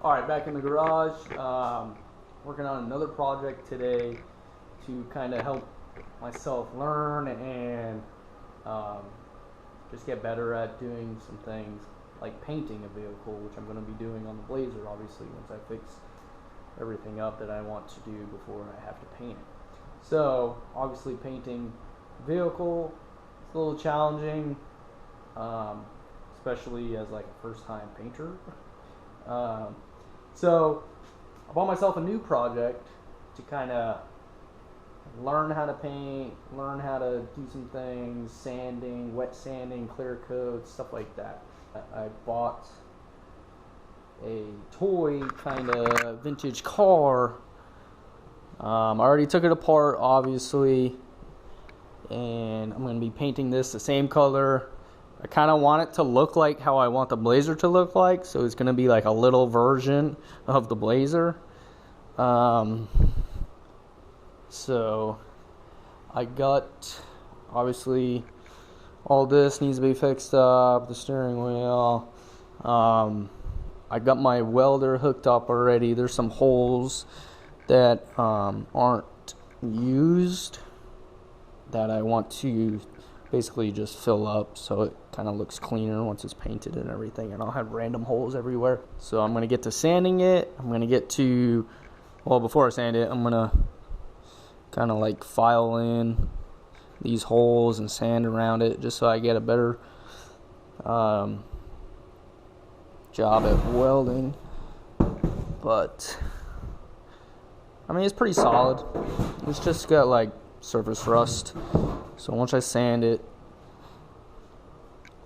Alright, back in the garage, working on another project today to kind of help myself learn and just get better at doing some things like painting a vehicle, which I'm going to be doing on the Blazer obviously once I fix everything up that I want to do before I have to paint it. So obviously painting a vehicle is a little challenging, especially as like a first time painter. So I bought myself a new project to kind of learn how to paint, learn how to do some things, sanding, wet sanding, clear coats, stuff like that. I bought a toy kind of vintage car. I already took it apart obviously, and I'm going to be painting this the same color. I kind of want it to look like how I want the Blazer to look like, so it's going to be like a little version of the Blazer. So I got, obviously all this needs to be fixed up, the steering wheel. I got my welder hooked up already. There's some holes that aren't used that I want to basically just fill up so it kind of looks cleaner once it's painted and everything, and I'll have random holes everywhere. So I'm going to get to sanding it. I'm going to get to, well, before I sand it, I'm going to kind of like file in these holes and sand around it just so I get a better job at welding. But I mean, it's pretty solid. It's just got like surface rust. So once I sand it,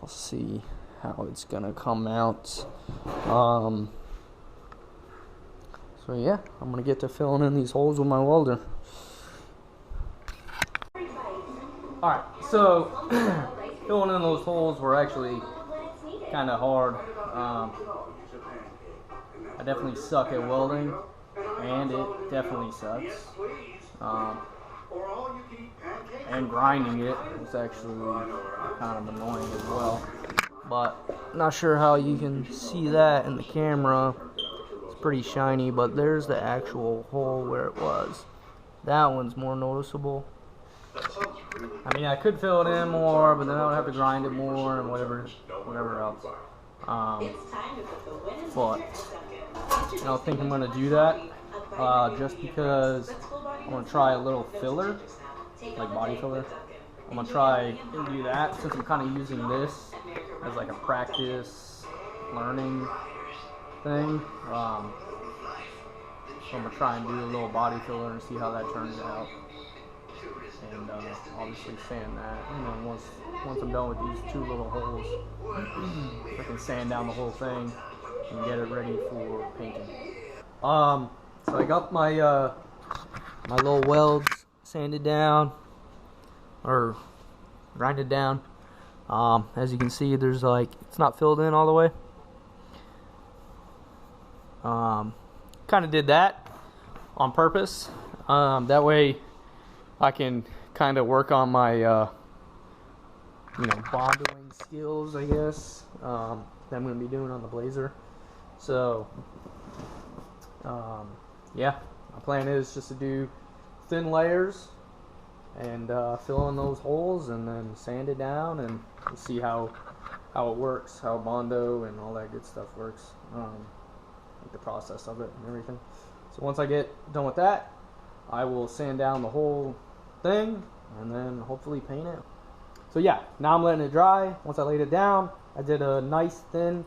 I'll see how it's gonna come out. So yeah, I'm gonna get to filling in these holes with my welder. Alright, so filling in those holes were actually kind of hard. I definitely suck at welding, and it definitely sucks. And grinding it was actually kind of annoying as well. But not sure how you can see that in the camera. It's pretty shiny, but there's the actual hole where it was. That one's more noticeable. I mean, I could fill it in more, but then I would have to grind it more and whatever else. But I don't think I'm going to do that, just because I'm going to try a little filler, like body filler. I'm going to try and do that since I'm kind of using this as like a practice learning thing. So I'm going to try and do a little body filler and see how that turns out. And obviously sand that, you know, once I'm done with these two little holes, I can sand down the whole thing and get it ready for painting. So I got my my little welds sanded down, or grinded down. As you can see, there's like, it's not filled in all the way. Kind of did that on purpose. That way I can kind of work on my, you know, bondoing skills, I guess, that I'm going to be doing on the Blazer. So, yeah, my plan is just to do thin layers and fill in those holes and then sand it down and see how it works, how bondo and all that good stuff works, like the process of it and everything. So once I get done with that, I will sand down the whole thing and then hopefully paint it. So yeah, now I'm letting it dry. Once I laid it down, I did a nice thin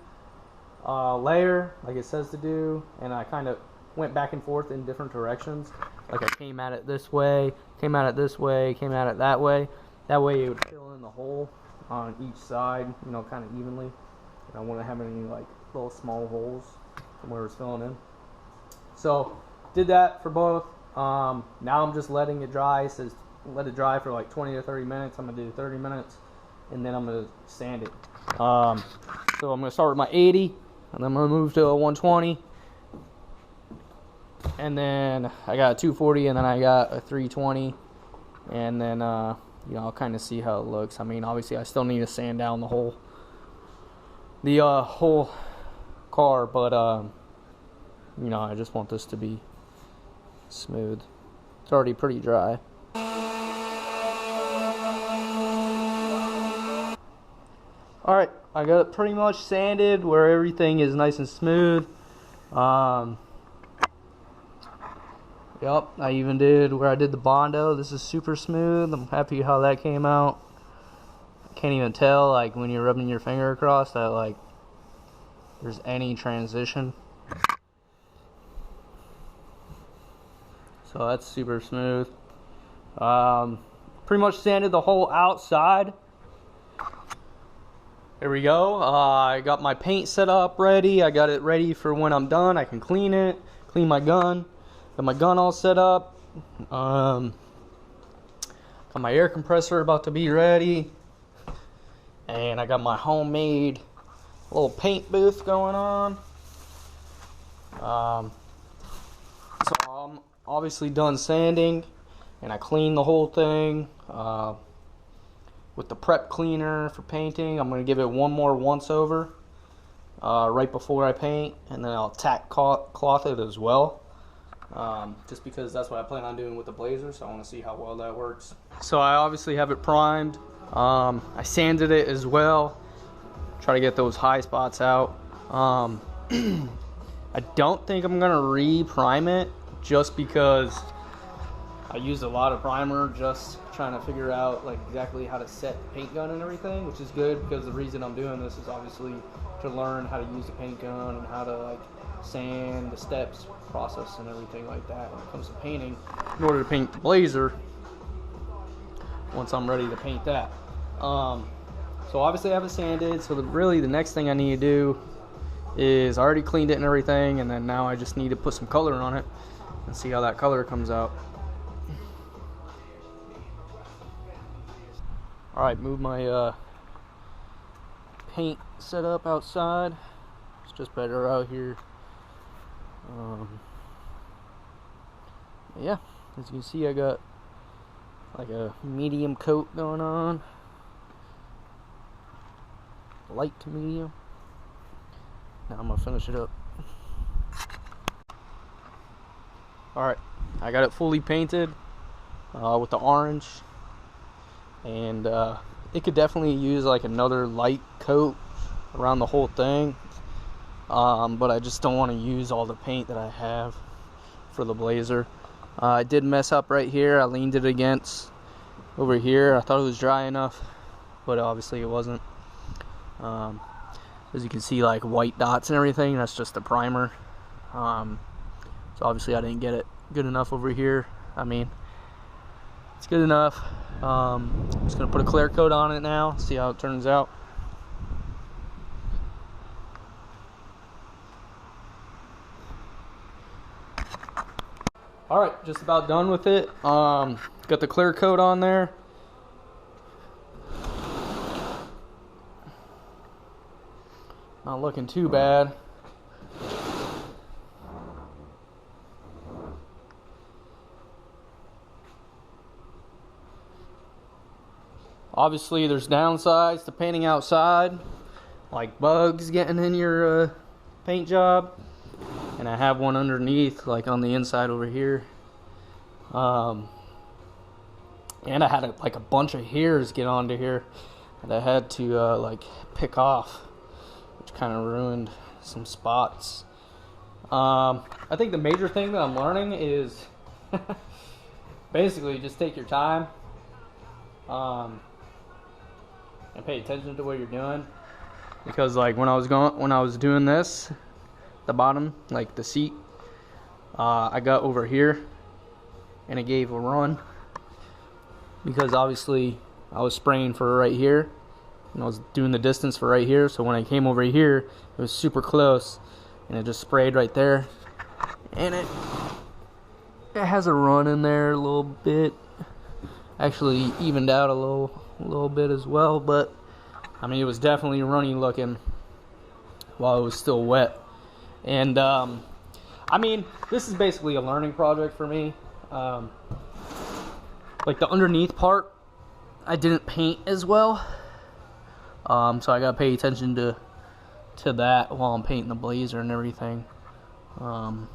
layer like it says to do, and I kind of went back and forth in different directions. Like I came at it this way, came at it this way, came at it that way. That way it would fill in the hole on each side, you know, kind of evenly. And I wouldn't have any like little small holes from where it's filling in. So did that for both. Now I'm just letting it dry. It says let it dry for like 20 to 30 minutes. I'm going to do 30 minutes and then I'm going to sand it. So I'm going to start with my 80 and then I'm going to move to a 120. And then I got a 240 and then I got a 320. And then, you know, I'll kind of see how it looks. I mean, obviously I still need to sand down the whole car, but you know, I just want this to be smooth. It's already pretty dry. Alright, I got it pretty much sanded where everything is nice and smooth. Yep, I even did where I did the bondo. This is super smooth. I'm happy how that came out. Can't even tell, like, when you're rubbing your finger across that, like, there's any transition. So that's super smooth. Pretty much sanded the whole outside. There we go. I got my paint set up ready. I got it ready for when I'm done. I can clean it, clean my gun. Got my gun all set up. Got my air compressor about to be ready. And I got my homemade little paint booth going on. So I'm obviously done sanding, and I cleaned the whole thing with the prep cleaner for painting. I'm going to give it one more once over right before I paint, and then I'll tack cloth it as well. Just because that's what I plan on doing with the blazer, so I want to see how well that works. So I obviously have it primed. I sanded it as well. Try to get those high spots out. I don't think I'm gonna re-prime it just because I used a lot of primer just trying to figure out like exactly how to set the paint gun and everything, which is good because the reason I'm doing this is obviously to learn how to use the paint gun and how to like sand, the steps, process, and everything like that when it comes to painting in order to paint the blazer once I'm ready to paint that. So obviously I have it sanded, so really the next thing I need to do is I already cleaned it and everything, and then now I just need to put some color on it and see how that color comes out. Alright, move my paint set up outside. It's just better out here. Yeah, as you can see, I got like a medium coat going on, light to medium. Now I'm gonna finish it up. Alright, I got it fully painted with the orange, and it could definitely use like another light coat around the whole thing, but I just don't want to use all the paint that I have for the blazer. I did mess up right here. I leaned it against over here. I thought it was dry enough, but obviously it wasn't. As you can see, like white dots and everything, that's just the primer. So obviously I didn't get it good enough over here. I mean, it's good enough. I'm just gonna put a clear coat on it now, see how it turns out. Alright, just about done with it. Got the clear coat on there. Not looking too bad. Obviously there's downsides to painting outside, like bugs getting in your paint job. And I have one underneath, like on the inside over here. And I had like a bunch of hairs get onto here that I had to like pick off, which kind of ruined some spots. I think the major thing that I'm learning is basically just take your time and pay attention to what you're doing, because like when I was doing this, the bottom, like the seat, I got over here and it gave a run because obviously I was spraying for right here and I was doing the distance for right here. So when I came over here, it was super close and it just sprayed right there, and it has a run in there a little bit. Actually evened out a little bit as well, but I mean it was definitely runny looking while it was still wet. And I mean, this is basically a learning project for me. Like the underneath part, I didn't paint as well, so I gotta pay attention to that while I'm painting the blazer and everything. I'm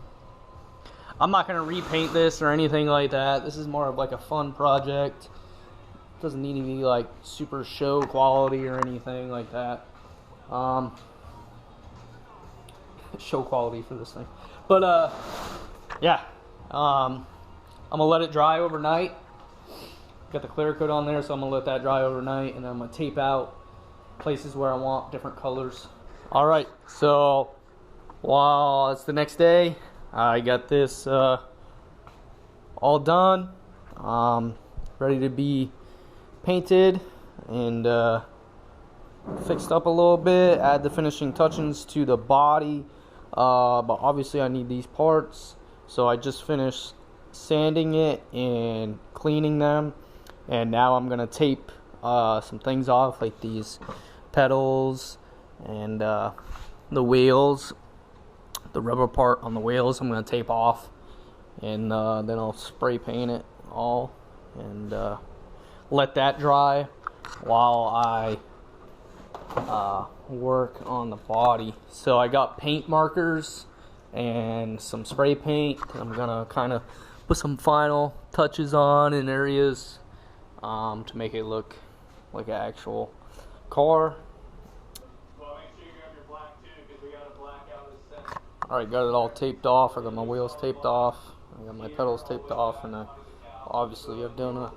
not gonna repaint this or anything like that. This is more of like a fun project. Doesn't need to be like super show quality or anything like that. Show quality for this thing, but yeah. I'm gonna let it dry overnight. Got the clear coat on there, so I'm gonna let that dry overnight, and I'm gonna tape out places where I want different colors. All right, so while it's the next day, I got this all done, ready to be painted and fixed up a little bit, add the finishing touches to the body, but obviously I need these parts, so I just finished sanding it and cleaning them, and now I'm gonna tape some things off, like these pedals and the wheels, the rubber part on the wheels I'm gonna tape off, and then I'll spray paint it all and let that dry while I work on the body. So I got paint markers and some spray paint. I'm gonna kind of put some final touches on in areas to make it look like an actual car. Alright, got it all taped off. I got my wheels taped off. I got my pedals taped off, and obviously I've done a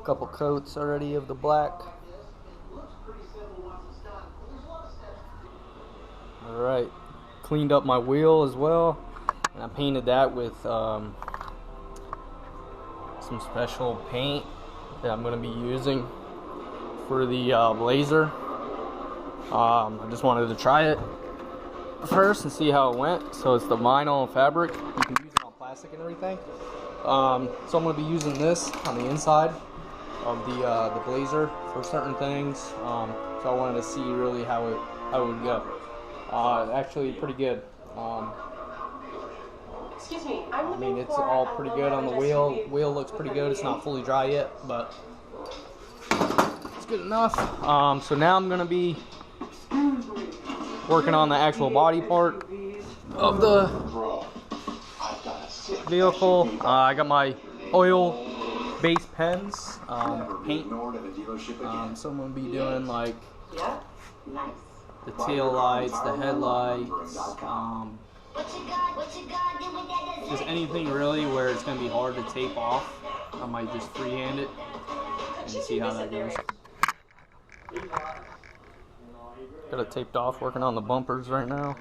couple coats already of the black. Alright, cleaned up my wheel as well, and I painted that with some special paint that I'm going to be using for the Blazer. I just wanted to try it first and see how it went. So it's the vinyl fabric. You can use it on plastic and everything. So I'm going to be using this on the inside of the Blazer for certain things. So I wanted to see really how it would go. Actually pretty good. Excuse me, I mean, it's all pretty good on the wheel. Wheel looks pretty good. It's not fully dry yet, but it's good enough. So now I'm gonna be working on the actual body part of the vehicle. I got my oil base pens, paint. So I'm gonna be doing like the tail lights, the headlights, just anything really where it's going to be hard to tape off. I might just freehand it and see how that goes. Got it taped off, working on the bumpers right now.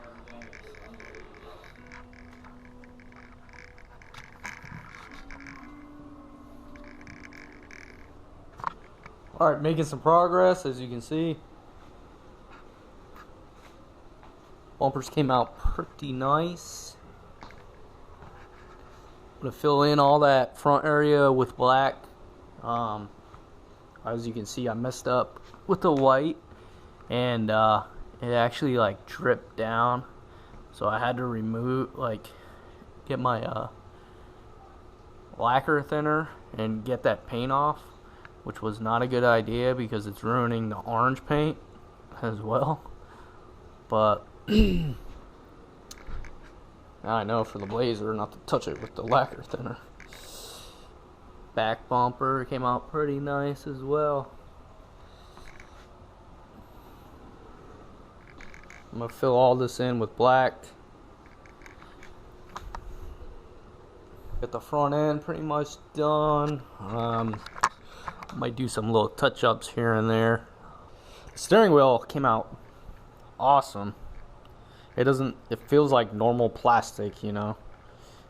Alright, making some progress, as you can see. Bumpers came out pretty nice. I'm gonna fill in all that front area with black. As you can see, I messed up with the white, and it actually like dripped down, so I had to remove, like, get my lacquer thinner and get that paint off, which was not a good idea because it's ruining the orange paint as well. But now I know for the Blazer not to touch it with the lacquer thinner. Back bumper came out pretty nice as well. I'm gonna fill all this in with black. Get the front end pretty much done. Might do some little touch-ups here and there. The steering wheel came out awesome. It feels like normal plastic, you know.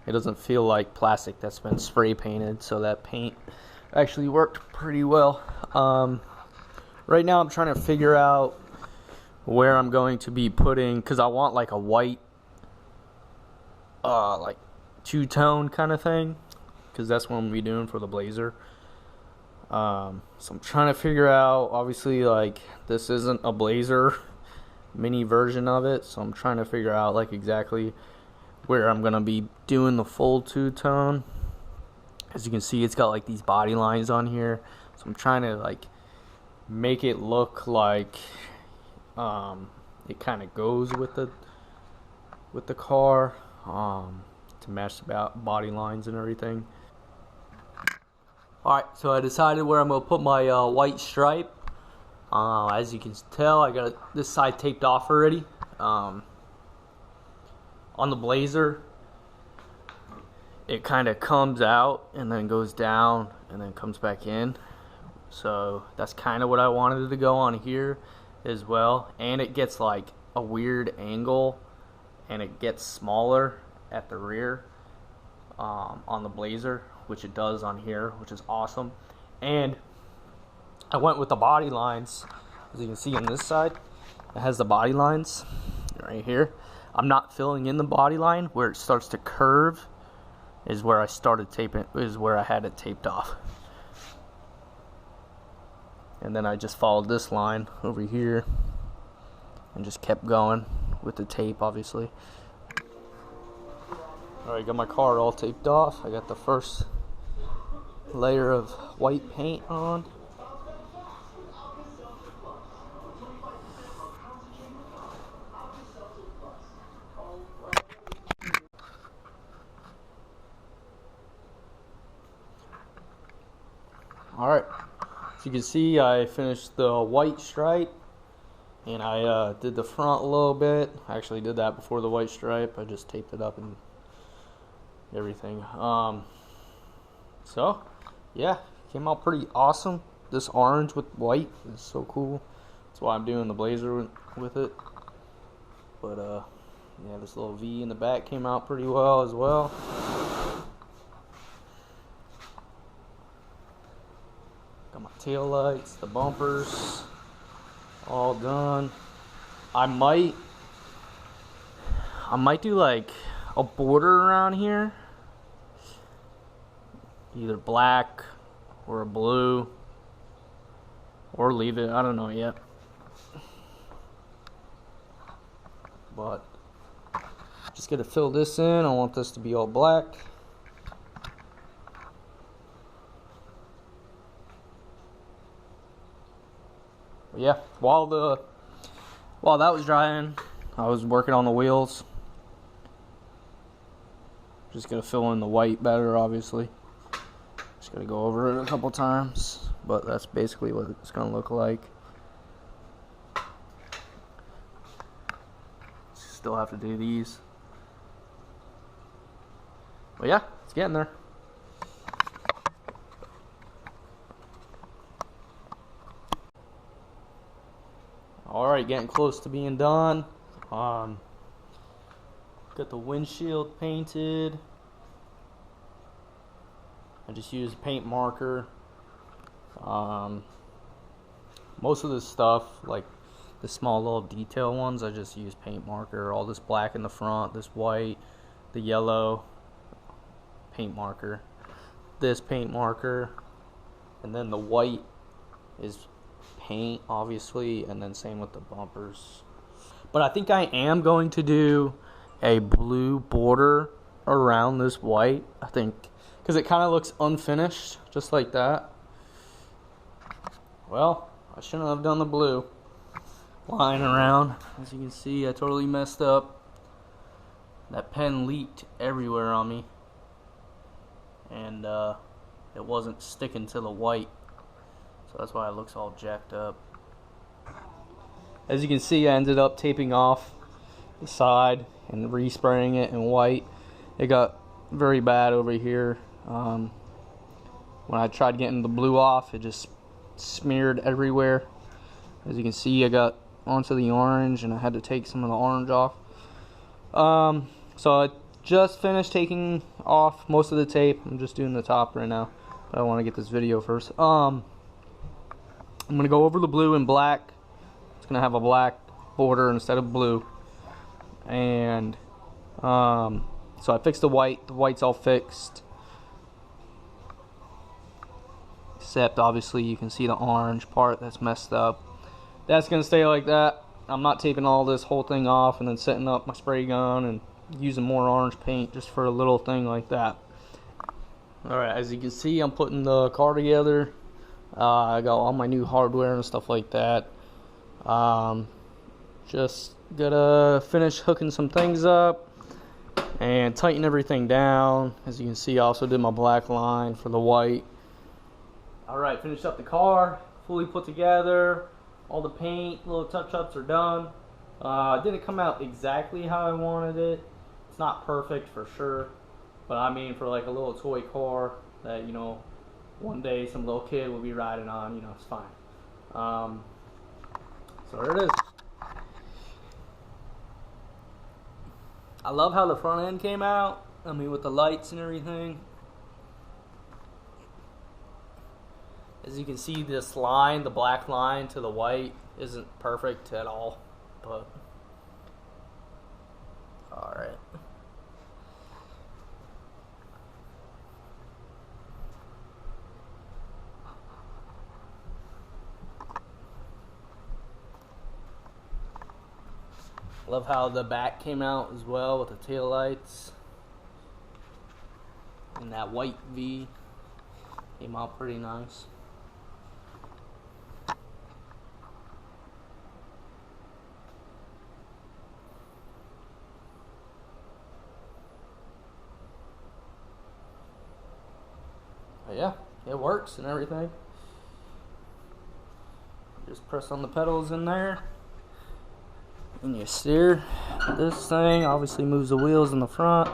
It doesn't feel like plastic that's been spray painted, so that paint actually worked pretty well. Right now I'm trying to figure out where I'm going to be putting, because I want like a white like two-tone kind of thing, because that's what I'm gonna be doing for the Blazer. So I'm trying to figure out, obviously, like, this isn't a Blazer mini version of it, so I'm trying to figure out like exactly where I'm gonna be doing the full two-tone. As you can see, it's got like these body lines on here, so I'm trying to like make it look like it kind of goes with the car. to match the body lines and everything. Alright, so I decided where I'm going to put my white stripe. As you can tell, I got this side taped off already. On the blazer, it kind of comes out and then goes down and then comes back in. So that's kind of what I wanted to go on here as well. And it gets like a weird angle and it gets smaller at the rear on the blazer, which it does on here, which is awesome. And I went with the body lines. As you can see on this side, it has the body lines right here. I'm not filling in the body line. Where it starts to curve is where I started taping, is where I had it taped off. And then I just followed this line over here and just kept going with the tape, obviously. Alright, got my car all taped off. I got the first layer of white paint on. Alright, as you can see, I finished the white stripe, and I did the front a little bit. I actually did that before the white stripe. I just taped it up and everything. So yeah, came out pretty awesome. This orange with white is so cool. That's why I'm doing the blazer with it. But yeah, this little V in the back came out pretty well as well. Got my tail lights, the bumpers, all done. I might do like a border around here, either black or a blue, or leave it, I don't know yet. But just gonna fill this in. I want this to be all black. But yeah, while that was drying, I was working on the wheels. Just gonna fill in the white better, obviously. Just gonna go over it a couple times, but that's basically what it's gonna look like. Still have to do these, but yeah, it's getting there. Alright, getting close to being done. Got the windshield painted. I just used paint marker. Most of this stuff, like the small little detail ones, I just use paint marker. All this black in the front, this white, the yellow, paint marker, this paint marker, and then the white is paint, obviously, and then same with the bumpers. But I think I am going to do a blue border around this white, I think, because it kind of looks unfinished, just like that. Well, I shouldn't have done the blue line around. As you can see, I totally messed up. That pen leaked everywhere on me, and it wasn't sticking to the white, so that's why it looks all jacked up. As you can see, I ended up taping off the side and respraying it in white. It got very bad over here. When I tried getting the blue off, it just smeared everywhere. As you can see, I got onto the orange and I had to take some of the orange off. So I just finished taking off most of the tape. I'm just doing the top right now, but I want to get this video first. I'm gonna go over the blue and black. It's gonna have a black border instead of blue. And so I fixed the white. The white's all fixed, except obviously you can see the orange part that's messed up. That's gonna stay like that. I'm not taping all this whole thing off and then setting up my spray gun and using more orange paint just for a little thing like that. Alright, as you can see, I'm putting the car together. I got all my new hardware and stuff like that. Just gotta finish hooking some things up, and tighten everything down. As you can see, I also did my black line for the white. Alright, finished up the car, fully put together. All the paint, little touch-ups are done. Didn't come out exactly how I wanted it. It's not perfect for sure, but I mean, for like a little toy car that, you know, one day some little kid will be riding on, you know, it's fine. So there it is. I love how the front end came out. I mean, with the lights and everything. As you can see, this line, the black line to the white, isn't perfect at all, but alright. Love how the back came out as well with the tail lights. And that white V came out pretty nice. But yeah, it works and everything. Just press on the pedals in there and you steer. This thing obviously moves the wheels in the front.